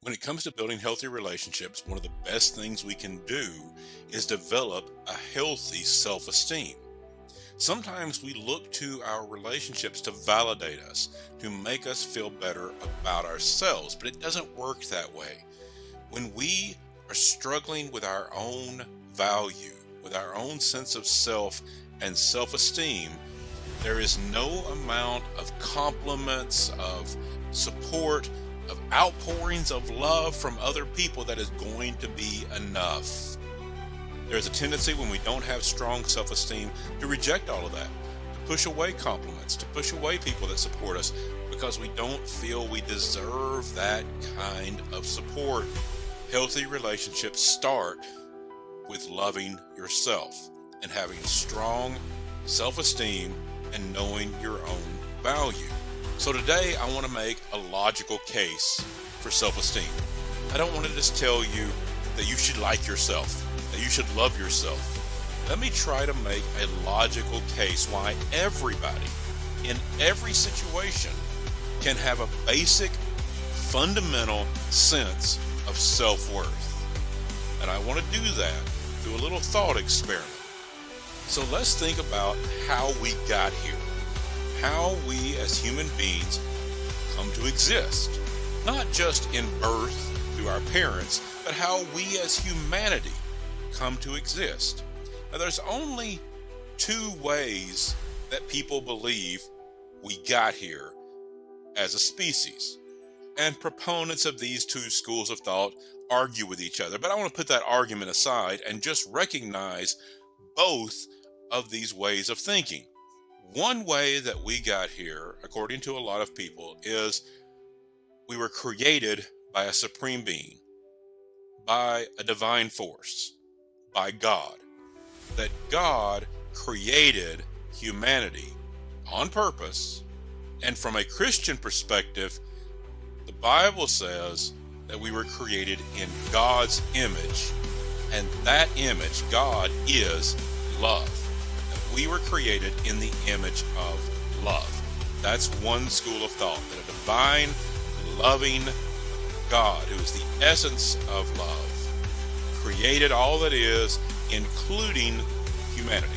When it comes to building healthy relationships, one of the best things we can do is develop a healthy self esteem. Sometimes we look to our relationships to validate us, to make us feel better about ourselves, but it doesn't work that way. When we are struggling with our own value, with our own sense of self and self esteem, there is no amount of compliments, of support, of outpourings of love from other people that is going to be enough. There's a tendency when we don't have strong self esteem to reject all of that, to push away compliments, to push away people that support us because we don't feel we deserve that kind of support. Healthy relationships start with loving yourself and having strong self esteem and knowing your own value. So today I want to make a logical case for self-esteem. I don't want to just tell you that you should like yourself, that you should love yourself. Let me try to make a logical case why everybody in every situation can have a basic, fundamental sense of self-worth. And I want to do that through a little thought experiment. So let's think about how we got here. How we as human beings come to exist, not just in birth through our parents, but how we as humanity come to exist. Now, there's only two ways that people believe we got here as a species, and proponents of these two schools of thought argue with each other. But I want to put that argument aside and just recognize both of these ways of thinking. One way that we got here, according to a lot of people, is we were created by a supreme being, by a divine force, by God. That God created humanity on purpose. And from a Christian perspective, the Bible says that we were created in God's image. And that image, God, is love. We were created in the image of love. That's one school of thought, that a divine, loving God, who is the essence of love, created all that is, including humanity.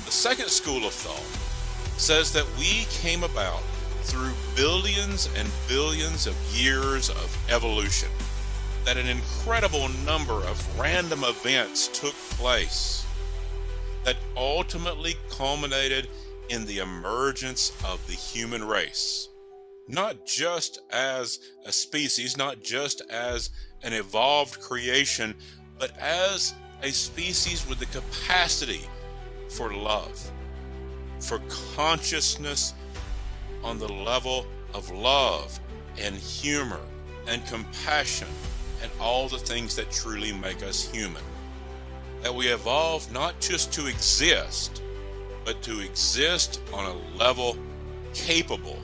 The second school of thought says that we came about through billions and billions of years of evolution, that an incredible number of random events took place that ultimately culminated in the emergence of the human race. Not just as a species, not just as an evolved creation, but as a species with the capacity for love, for consciousness on the level of love and humor and compassion and all the things that truly make us human. That we evolved not just to exist, but to exist on a level capable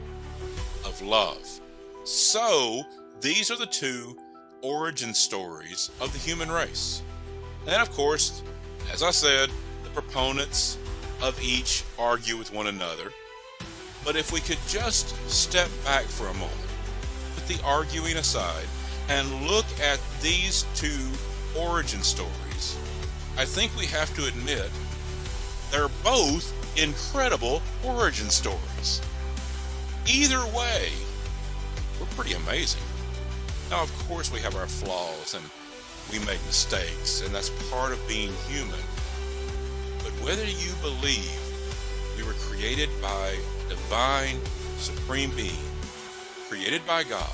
of love. So, these are the two origin stories of the human race. And of course, as I said, the proponents of each argue with one another. But if we could just step back for a moment, put the arguing aside, and look at these two origin stories, I think we have to admit they're both incredible origin stories. Either way, we're pretty amazing. Now, of course, we have our flaws and we make mistakes, and that's part of being human. But whether you believe we were created by a divine, supreme being, created by God,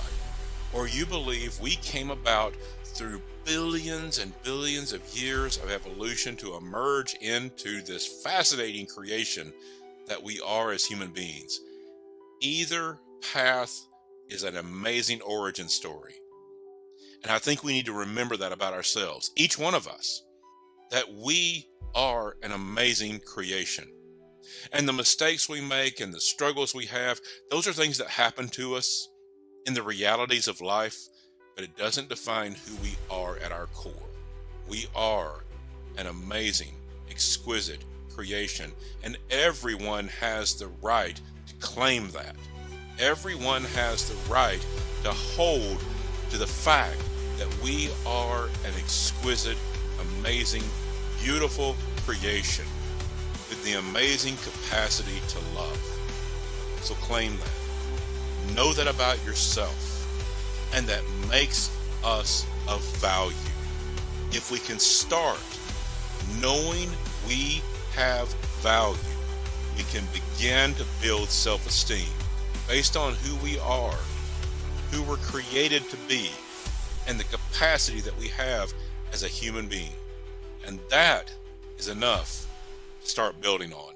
or you believe we came about through billions and billions of years of evolution to emerge into this fascinating creation that we are as human beings. Either path is an amazing origin story. And I think we need to remember that about ourselves, each one of us, that we are an amazing creation. And the mistakes we make and the struggles we have, those are things that happen to us in the realities of life, but it doesn't define who we are at our core. We are an amazing, exquisite creation, and everyone has the right to claim that. Everyone has the right to hold, to the fact that we are an exquisite, amazing, beautiful creation with the amazing capacity to love. So claim that. Know that about yourself, and that makes us of value. If we can start knowing we have value, we can begin to build self-esteem based on who we are, who we're created to be, and the capacity that we have as a human being. And that is enough to start building on.